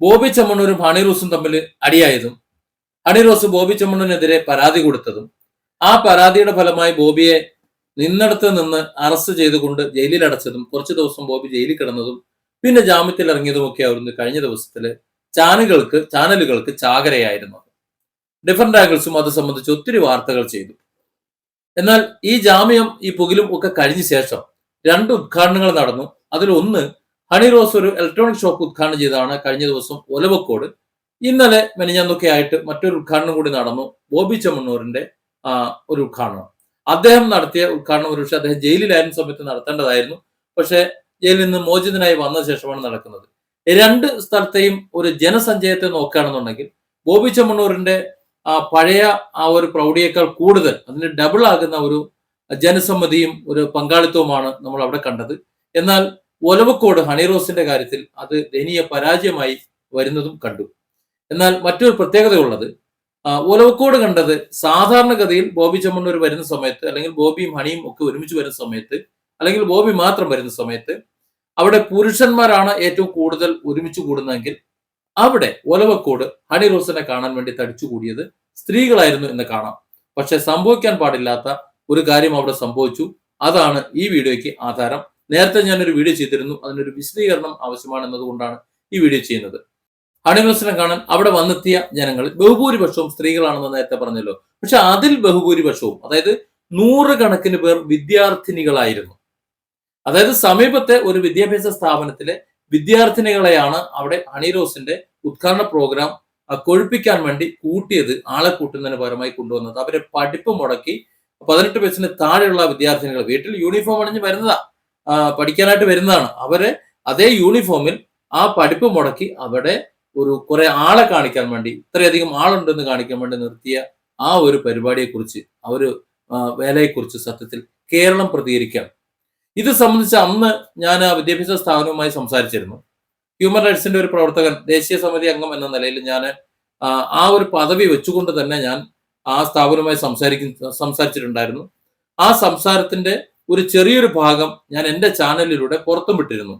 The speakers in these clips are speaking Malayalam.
ബോബി ചെമ്മണ്ണൂരും ഹണി റോസും തമ്മിൽ അടിയായതും ഹണി റോസ് ബോബി ചെമ്മണ്ണൂരിനെതിരെ പരാതി കൊടുത്തതും ആ പരാതിയുടെ ഫലമായി ബോബിയെ നിന്നിടത്ത് നിന്ന് അറസ്റ്റ് ചെയ്തുകൊണ്ട് ജയിലിൽ അടച്ചതും കുറച്ചു ദിവസം ബോബി ജയിലിൽ കിടന്നതും പിന്നെ ജാമ്യത്തിൽ ഇറങ്ങിയതുമൊക്കെ ആയിരുന്നു കഴിഞ്ഞ ദിവസത്തില് ചാനലുകൾക്ക് ചാകരയായിരുന്നു. ഡിഫറന്റ് ആംഗിൾസും അത് സംബന്ധിച്ച് ഒത്തിരി വാർത്തകൾ ചെയ്തു. എന്നാൽ ഈ ജാമ്യം ഈ പുകിലും ഒക്കെ കഴിഞ്ഞ ശേഷം 2 ഉദ്ഘാടനങ്ങൾ നടന്നു. അതിലൊന്ന് ഹണി റോസ് ഒരു ഇലക്ട്രോണിക് ഷോപ്പ് ഉദ്ഘാടനം ചെയ്തതാണ് കഴിഞ്ഞ ദിവസം ഒലവക്കോട്. ഇന്നലെ മെനിഞ്ഞാന്നൊക്കെ ആയിട്ട് മറ്റൊരു ഉദ്ഘാടനം കൂടി നടന്നു, ബോബി ചെമ്മണ്ണൂരിന്റെ ഒരു ഉദ്ഘാടനം. അദ്ദേഹം നടത്തിയ ഉദ്ഘാടനം ഒരുപക്ഷെ അദ്ദേഹം ജയിലിലായിരുന്ന സമയത്ത് നടത്തേണ്ടതായിരുന്നു. പക്ഷെ ജയിലിൽ നിന്ന് മോചിതനായി വന്ന ശേഷമാണ് നടക്കുന്നത്. 2 സ്ഥലത്തെയും ഒരു ജനസഞ്ചയത്തെ നോക്കുകയാണെന്നുണ്ടെങ്കിൽ ബോബി ചെമ്മണ്ണൂരിന്റെ പഴയ ആ ഒരു പ്രൗഢിയേക്കാൾ കൂടുതൽ അതിന് ഡബിൾ ആകുന്ന ഒരു ജനസമ്മതിയും ഒരു പങ്കാളിത്തവുമാണ് നമ്മൾ അവിടെ കണ്ടത്. എന്നാൽ ഒലവക്കോട് ഹണി റോസിന്റെ കാര്യത്തിൽ അത് ദയനീയ പരാജയമായി വരുന്നതും കണ്ടു. എന്നാൽ മറ്റൊരു പ്രത്യേകതയുള്ളത്, ഒലവക്കോട് കണ്ടത് സാധാരണഗതിയിൽ ബോബി ചെമ്മണ്ണൂർ വരുന്ന സമയത്ത്, അല്ലെങ്കിൽ ബോബിയും ഹണിയും ഒക്കെ ഒരുമിച്ച് വരുന്ന സമയത്ത്, അല്ലെങ്കിൽ ബോബി മാത്രം വരുന്ന സമയത്ത് അവിടെ പുരുഷന്മാരാണ് ഏറ്റവും കൂടുതൽ ഒരുമിച്ച് കൂടുന്നതെങ്കിൽ അവിടെ ഒലവക്കോട് ഹണി റോസിനെ കാണാൻ വേണ്ടി തടിച്ചുകൂടിയത് സ്ത്രീകളായിരുന്നു എന്ന് കാണാം. പക്ഷെ സംഭവിക്കാൻ പാടില്ലാത്ത ഒരു കാര്യം അവിടെ സംഭവിച്ചു. അതാണ് ഈ വീഡിയോയ്ക്ക് ആധാരം. നേരത്തെ ഞാനൊരു വീഡിയോ ചെയ്തിരുന്നു, അതിനൊരു വിശദീകരണം ആവശ്യമാണെന്നതുകൊണ്ടാണ് ഈ വീഡിയോ ചെയ്യുന്നത്. ഹണി റോസിനെ കാണാൻ അവിടെ വന്നെത്തിയ ജനങ്ങൾ ബഹുഭൂരിപക്ഷവും സ്ത്രീകളാണെന്ന് നേരത്തെ പറഞ്ഞല്ലോ. പക്ഷെ അതിൽ ബഹുഭൂരിപക്ഷവും, അതായത് 100 കണക്കിന് പേർ വിദ്യാർത്ഥിനികളായിരുന്നു. അതായത് സമീപത്തെ ഒരു വിദ്യാഭ്യാസ സ്ഥാപനത്തിലെ വിദ്യാർത്ഥിനികളെയാണ് അവിടെ ഹണി റോസിന്റെ ഉദ്ഘാടന പ്രോഗ്രാം കൊഴുപ്പിക്കാൻ വേണ്ടി കൂട്ടിയത്, ആളെ കൂട്ടുന്നതിന് പകരമായി കൊണ്ടുവന്നത്. അവരെ പഠിപ്പ് മുടക്കി 18 വയസ്സിന് താഴെയുള്ള വിദ്യാർത്ഥിനികൾ വീട്ടിൽ യൂണിഫോം അണിഞ്ഞ് വരുന്നതാ, പഠിക്കാനായിട്ട് വരുന്നതാണ്. അവരെ അതേ യൂണിഫോമിൽ ആ പഠിപ്പ് മുടക്കി അവിടെ കുറെ ആളെ കാണിക്കാൻ വേണ്ടി, ഇത്രയധികം ആളുണ്ടെന്ന് കാണിക്കാൻ വേണ്ടി നിർത്തിയ ആ ഒരു പരിപാടിയെക്കുറിച്ച്, ആ ഒരു വേലയെക്കുറിച്ച് സത്യത്തിൽ കേരളം പ്രതികരിക്കുകയാണ്. ഇത് സംബന്ധിച്ച് അന്ന് ഞാൻ ആ വിദ്യാഭ്യാസ സ്ഥാപനവുമായി സംസാരിച്ചിരുന്നു. ഹ്യൂമൻ റൈറ്റ്സിന്റെ ഒരു പ്രവർത്തകൻ, ദേശീയ സമിതി അംഗം എന്ന നിലയിൽ ഞാൻ ആ ഒരു പദവി വെച്ചുകൊണ്ട് തന്നെ ഞാൻ ആ സ്ഥാപനവുമായി സംസാരിച്ചിട്ടുണ്ടായിരുന്നു. ആ സംസാരത്തിന്റെ ഒരു ചെറിയൊരു ഭാഗം ഞാൻ എൻ്റെ ചാനലിലൂടെ പുറത്തും വിട്ടിരുന്നു.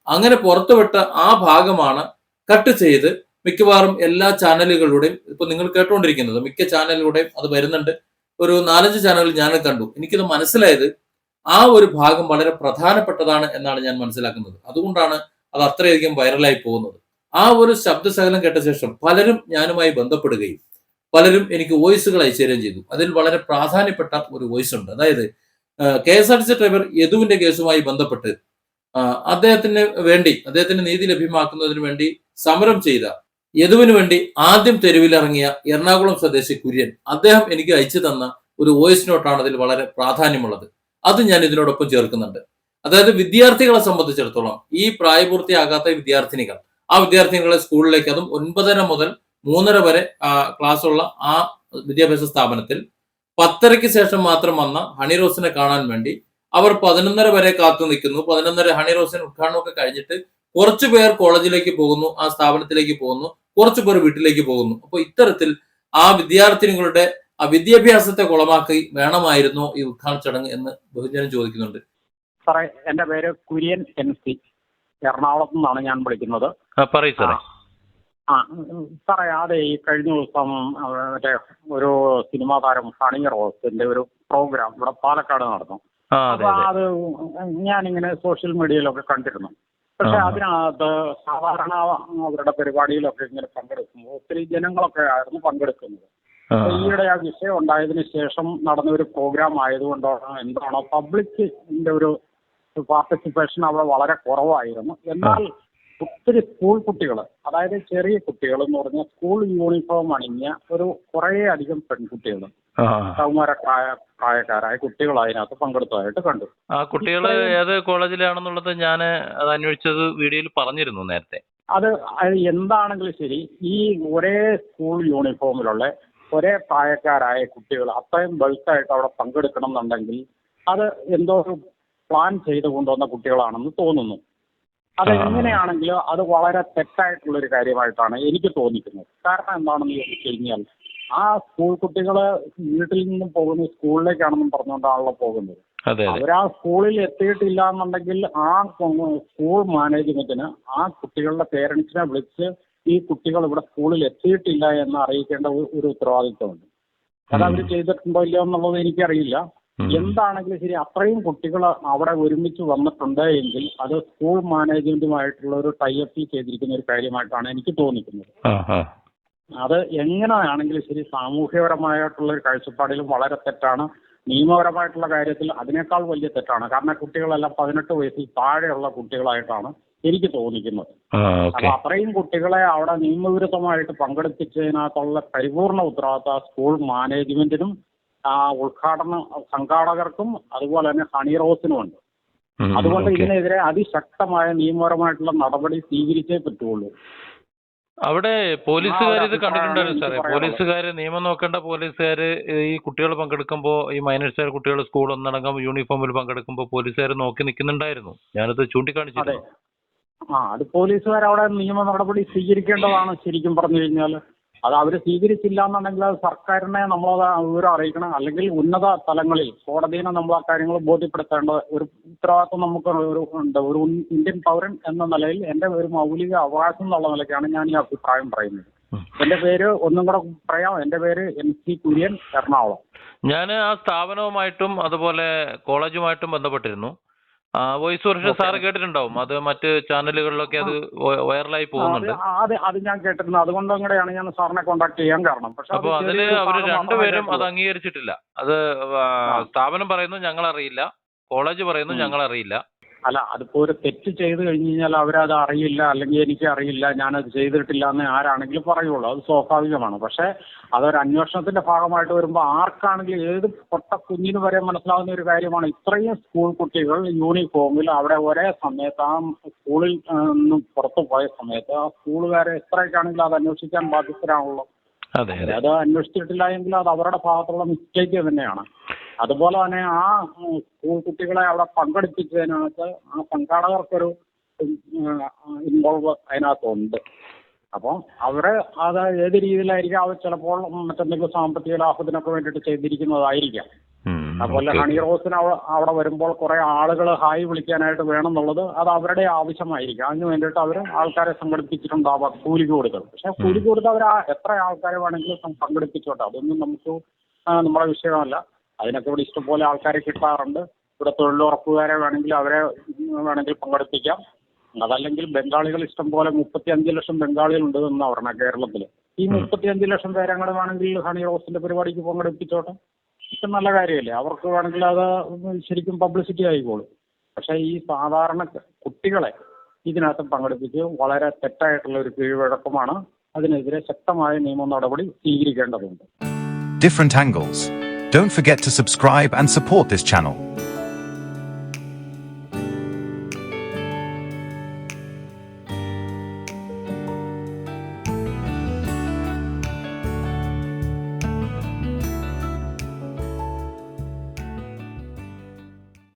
അങ്ങനെ പുറത്തുവിട്ട ആ ഭാഗമാണ് കട്ട് ചെയ്ത് മിക്കവാറും എല്ലാ ചാനലുകളുടെയും, ഇപ്പൊ നിങ്ങൾ കേട്ടുകൊണ്ടിരിക്കുന്നത് മിക്ക ചാനലുകളുടെയും അത് വരുന്നുണ്ട്. ഒരു 4-5 ചാനലുകൾ ഞാൻ കണ്ടു. എനിക്കിത് മനസ്സിലായത് ആ ഒരു ഭാഗം വളരെ പ്രധാനപ്പെട്ടതാണ് എന്നാണ് ഞാൻ മനസ്സിലാക്കുന്നത്. അതുകൊണ്ടാണ് അത് അത്രയധികം വൈറലായി പോകുന്നത്. ആ ഒരു ശബ്ദശകലം കേട്ട ശേഷം പലരും ഞാനുമായി ബന്ധപ്പെടുകയും പലരും എനിക്ക് വോയിസുകൾ അയച്ചു തരികയും ചെയ്തു. അതിൽ വളരെ പ്രാധാന്യപ്പെട്ട ഒരു വോയിസ് ഉണ്ട്. അതായത് KSRTC ഡ്രൈവർ യദുവിന്റെ കേസുമായി ബന്ധപ്പെട്ട് അദ്ദേഹത്തിന് നീതി ലഭ്യമാക്കുന്നതിന് വേണ്ടി സമരം ചെയ്ത യദുവിന് വേണ്ടി ആദ്യം തെരുവിലിറങ്ങിയ എറണാകുളം സ്വദേശി കുര്യൻ, അദ്ദേഹം എനിക്ക് അയച്ചു തന്ന ഒരു വോയിസ് നോട്ടാണ് അതിൽ വളരെ പ്രാധാന്യമുള്ളത്. അത് ഞാൻ ഇതിനോടൊപ്പം ചേർക്കുന്നുണ്ട്. അതായത് വിദ്യാർത്ഥികളെ സംബന്ധിച്ചിടത്തോളം, ഈ പ്രായപൂർത്തിയാകാത്ത വിദ്യാർത്ഥിനികൾ, ആ വിദ്യാർത്ഥികളെ സ്കൂളിലേക്ക്, അതും 9:30 മുതൽ 3:30 വരെ ക്ലാസ്സുള്ള ആ വിദ്യാഭ്യാസ സ്ഥാപനത്തിൽ 10:30-ക്ക് ശേഷം മാത്രം വന്ന ഹണി റോസിനെ കാണാൻ വേണ്ടി അവർ 11:30 വരെ കാത്തു നിൽക്കുന്നു. 11:30 ഹണി റോസിന് ഉദ്ഘാടനമൊക്കെ കഴിഞ്ഞിട്ട് കുറച്ചു പേർ കോളേജിലേക്ക് പോകുന്നു, ആ സ്ഥാപനത്തിലേക്ക് പോകുന്നു, കുറച്ചു പേർ വീട്ടിലേക്ക് പോകുന്നു. അപ്പൊ ഇത്തരത്തിൽ ആ വിദ്യാർത്ഥിനികളുടെ ആ വിദ്യാഭ്യാസത്തെ കുളമാക്കി വേണമായിരുന്നോ ഈ ഉദ്ഘാടന ചടങ്ങ് എന്ന് ബഹുജനം ചോദിക്കുന്നുണ്ട്. സാറേ, എന്റെ പേര് കുര്യൻ MC, എറണാകുളത്തു നിന്നാണ് ഞാൻ വിളിക്കുന്നത്. സാറേ, അതെ, ഈ കഴിഞ്ഞ ദിവസം മറ്റേ ഒരു സിനിമാ താരം ഹണി റോസിന്റെ ഒരു പ്രോഗ്രാം ഇവിടെ പാലക്കാട് നടന്നു. അപ്പൊ അത് ഞാനിങ്ങനെ സോഷ്യൽ മീഡിയയിലൊക്കെ കണ്ടിരുന്നു. പക്ഷെ അതിനകത്ത് സാധാരണ അവരുടെ പരിപാടിയിലൊക്കെ ഇങ്ങനെ പങ്കെടുക്കുമ്പോൾ ഒത്തിരി ജനങ്ങളൊക്കെ ആയിരുന്നു പങ്കെടുക്കുന്നത്. ഈയിടെ ആ വിഷയം ഉണ്ടായതിനു ശേഷം നടന്ന ഒരു പ്രോഗ്രാം ആയതുകൊണ്ടാണോ എന്താണോ പബ്ലിക്കിന്റെ ഒരു പാർട്ടിസിപ്പേഷൻ അവിടെ വളരെ കുറവായിരുന്നു. എന്നാൽ ഒത്തിരി സ്കൂൾ കുട്ടികൾ, അതായത് ചെറിയ കുട്ടികൾ എന്ന് പറഞ്ഞാൽ സ്കൂൾ യൂണിഫോം അണിഞ്ഞ കുറേ അധികം പെൺകുട്ടികൾ, പ്രായക്കാരായ കുട്ടികൾ അതിനകത്ത് പങ്കെടുത്തതായിട്ട് കണ്ടു. ആ കുട്ടികൾ ഏത് കോളേജിലാണെന്നുള്ളത് ഞാൻ അത് അന്വേഷിച്ചത് വീഡിയോയിൽ പറഞ്ഞിരുന്നു നേരത്തെ. അത് എന്താണെങ്കിലും ശരി, ഈ ഒരേ സ്കൂൾ യൂണിഫോമിലുള്ള ഒരേ പ്രായക്കാരായ കുട്ടികൾ അത്രയും ബൾക്കായിട്ട് അവിടെ പങ്കെടുക്കണം എന്നുണ്ടെങ്കിൽ അത് എന്തോ ഒരു പ്ലാൻ ചെയ്ത് കൊണ്ടുവന്ന കുട്ടികളാണെന്ന് തോന്നുന്നു. അത് എങ്ങനെയാണെങ്കിലും അത് വളരെ തെറ്റായിട്ടുള്ളൊരു കാര്യമായിട്ടാണ് എനിക്ക് തോന്നിക്കുന്നത്. കാരണം എന്താണെന്ന് ചോദിച്ചു കഴിഞ്ഞാൽ, ആ സ്കൂൾ കുട്ടികള് വീട്ടിൽ നിന്നും പോകുന്നത് സ്കൂളിലേക്കാണെന്നും പറഞ്ഞുകൊണ്ടാണല്ലോ പോകുന്നത്. അവരാ സ്കൂളിൽ എത്തിയിട്ടില്ല എന്നുണ്ടെങ്കിൽ ആ സ്കൂൾ മാനേജ്മെന്റിന് ആ കുട്ടികളുടെ പേരൻസിനെ വിളിച്ച് ഈ കുട്ടികൾ ഇവിടെ സ്കൂളിൽ എത്തിയിട്ടില്ല എന്ന് അറിയിക്കേണ്ട ഒരു ഉത്തരവാദിത്വമുണ്ട്. അത് അവർ ചെയ്തിട്ടുണ്ടോ ഇല്ലയോ എന്നുള്ളത് എനിക്കറിയില്ല. എന്താണെങ്കിലും ശരി, അത്രയും കുട്ടികൾ അവിടെ ഒരുമിച്ച് വന്നിട്ടുണ്ട് എങ്കിൽ അത് സ്കൂൾ മാനേജ്മെന്റുമായിട്ടുള്ള ഒരു ടൈഅപ്പ് ചെയ്തിരിക്കുന്ന ഒരു കാര്യമായിട്ടാണ് എനിക്ക് തോന്നിക്കുന്നത്. അത് എങ്ങനെയാണെങ്കിലും ശരി, സാമൂഹ്യപരമായിട്ടുള്ള ഒരു കാഴ്ചപ്പാടിലും വളരെ തെറ്റാണ്. നിയമപരമായിട്ടുള്ള കാര്യത്തിൽ അതിനേക്കാൾ വലിയ തെറ്റാണ്. കാരണം കുട്ടികളെല്ലാം 18 വയസ്സിൽ താഴെയുള്ള കുട്ടികളായിട്ടാണ് എനിക്ക് തോന്നിക്കുന്നത്. അപ്പൊ അത്രയും കുട്ടികളെ അവിടെ നിയമവിരുദ്ധമായിട്ട് പങ്കെടുപ്പിച്ചതിനകത്തുള്ള പരിപൂർണ ഉത്തരവാദിത്ത സ്കൂൾ മാനേജ്മെന്റിനും ഉദ്ഘാടന സംഘാടകർക്കും അതുപോലെ തന്നെ ഹണി റോസിനുമുണ്ട്. അതുകൊണ്ട് ഇതിനെതിരെ അതിശക്തമായ നിയമപരമായിട്ടുള്ള നടപടി സ്വീകരിച്ചേ പറ്റുള്ളൂ. അവിടെ പോലീസുകാർ ഇത് കണ്ടിട്ടുണ്ടായിരുന്നു സാറേ. പോലീസുകാര് നിയമം നോക്കേണ്ട പോലീസുകാര് ഈ കുട്ടികൾ പങ്കെടുക്കുമ്പോൾ, ഈ മൈനേഴ്സ് കുട്ടികൾ സ്കൂൾ ഒന്നടങ്കം യൂണിഫോമിൽ പങ്കെടുക്കുമ്പോൾ പോലീസുകാർ നോക്കി നിൽക്കുന്നുണ്ടായിരുന്നു. ഞാനത് ചൂണ്ടിക്കാണിച്ചിരുന്നു. അത് പോലീസുകാർ അവിടെ നിയമ നടപടി സ്വീകരിക്കേണ്ടതാണ്. ശരിക്കും പറഞ്ഞു കഴിഞ്ഞാൽ അത് അവർ സ്വീകരിച്ചില്ല എന്നുണ്ടെങ്കിൽ അത് സർക്കാരിനെ നമ്മളത് വിവരം അറിയിക്കണം. അല്ലെങ്കിൽ ഉന്നത തലങ്ങളിൽ കോടതിയെ നമ്മൾ ആ കാര്യങ്ങൾ ബോധ്യപ്പെടുത്തേണ്ട ഒരു ഉത്തരവാദിത്വം നമുക്ക് ഒരു ഇന്ത്യൻ പൗരൻ എന്ന നിലയിൽ എൻ്റെ ഒരു മൗലിക അവകാശം എന്നുള്ള നിലയ്ക്കാണ് ഞാൻ ഈ അഭിപ്രായം പറയുന്നത്. എൻ്റെ പേര് ഒന്നും കൂടെ പറയാം. എൻ്റെ പേര് MC കുര്യൻ, എറണാകുളം. ഞാൻ ആ സ്ഥാപനവുമായിട്ടും അതുപോലെ കോളേജുമായിട്ടും ബന്ധപ്പെട്ടിരുന്നു. വോയിസ് വർഷം സാറ് കേട്ടിട്ടുണ്ടാവും. അത് മറ്റ് ചാനലുകളിലൊക്കെ അത് വൈറലായി പോകുന്നുണ്ട്. അത് ഞാൻ കേട്ടിരുന്നു. അതുകൊണ്ട് അങ്ങനെയാണ് ഞാൻ സാറിനെ കോൺടാക്ട് ചെയ്യാൻ കാരണം. അപ്പൊ അതില് അവര് രണ്ടുപേരും അത് അംഗീകരിച്ചിട്ടില്ല. അത് സ്ഥാപനം പറയുന്നു ഞങ്ങൾ അറിയില്ല, കോളേജ് പറയുന്നു ഞങ്ങൾ അറിയില്ല. അല്ല, അതിപ്പോ ഒരു തെറ്റ് ചെയ്ത് കഴിഞ്ഞ് കഴിഞ്ഞാൽ അവരത് അറിയില്ല, അല്ലെങ്കിൽ എനിക്ക് അറിയില്ല, ഞാനത് ചെയ്തിട്ടില്ല എന്ന് ആരാണെങ്കിലും പറയുള്ളൂ. അത് സ്വാഭാവികമാണ്. പക്ഷെ അതൊരു അന്വേഷണത്തിന്റെ ഭാഗമായിട്ട് വരുമ്പോൾ ആർക്കാണെങ്കിലും ഏത് പൊട്ട കുഞ്ഞിന് വരെ മനസ്സിലാവുന്ന ഒരു കാര്യമാണ്. ഇത്രയും സ്കൂൾ കുട്ടികൾ യൂണിഫോമിൽ അവിടെ ഒരേ സമയത്ത് ആ സ്കൂളിൽ നിന്നും പുറത്തു പോയ സമയത്ത് ആ സ്കൂളുകാരെ എത്രയൊക്കെയാണെങ്കിലും അത് അന്വേഷിക്കാൻ ബാധ്യസ്ഥരാണല്ലോ. അത് അന്വേഷിച്ചിട്ടില്ല എങ്കിൽ അത് അവരുടെ ഭാഗത്തുള്ള മിസ്റ്റേക്ക് തന്നെയാണ്. അതുപോലെ തന്നെ ആ സ്കൂൾ കുട്ടികളെ അവിടെ പങ്കെടുപ്പിച്ചതിനകത്ത് ആ സംഘാടകർക്കൊരു ഇൻവോൾവ് അതിനകത്തുണ്ട്. അപ്പോൾ അവരെ അത് ഏത് രീതിയിലായിരിക്കും, അവർ ചിലപ്പോൾ മറ്റെന്തെങ്കിലും സാമ്പത്തിക ലാഭത്തിനൊക്കെ വേണ്ടിയിട്ട് ചെയ്തിരിക്കുന്നതായിരിക്കാം. അതുപോലെ ഹണി റോസിന് അവിടെ വരുമ്പോൾ കുറെ ആളുകൾ ഹായ് വിളിക്കാനായിട്ട് വേണമെന്നുള്ളത് അത് അവരുടെ ആവശ്യമായിരിക്കും. അതിന് വേണ്ടിയിട്ട് അവർ ആൾക്കാരെ സംഘടിപ്പിച്ചിട്ടുണ്ടാവാം, കൂലിക്ക് കൊടുത്തത്. പക്ഷെ കൂലിക്ക് കൊടുത്ത് അവർ എത്ര ആൾക്കാരെ വേണമെങ്കിലും പങ്കെടുപ്പിച്ചോട്ടെ, അതൊന്നും നമുക്ക് നമ്മുടെ വിഷയമല്ല. അതിനൊക്കെ ഇവിടെ ഇഷ്ടംപോലെ ആൾക്കാരെ കിട്ടാറുണ്ട്. ഇവിടെ തൊഴിലുറപ്പുകാരെ വേണമെങ്കിൽ അവരെ വേണമെങ്കിൽ പങ്കെടുപ്പിക്കാം. അതല്ലെങ്കിൽ ബംഗാളികൾ ഇഷ്ടംപോലെ 35 ലക്ഷം ബംഗാളികളുണ്ട് എന്നാ പറഞ്ഞ കേരളത്തിൽ. ഈ 35 ലക്ഷം പേരെ അങ്ങനെ വേണമെങ്കിൽ ഹണി റോസിന്റെ പരിപാടിക്ക് പങ്കെടുപ്പിച്ചോട്ടെ. ഇത്ര നല്ല കാര്യമല്ലേ? അവർക്ക് വേണമെങ്കിൽ അത് ശരിക്കും പബ്ലിസിറ്റി ആയിക്കോളും. പക്ഷെ ഈ സാധാരണ കുട്ടികളെ ഇതിനകത്ത് പങ്കെടുപ്പിച്ച് വളരെ തെറ്റായിട്ടുള്ള ഒരു കീഴ്വഴക്കമാണ്. അതിനെതിരെ ശക്തമായ നിയമ നടപടി സ്വീകരിക്കേണ്ടതുണ്ട്. Different angles. Don't forget to subscribe and support this channel.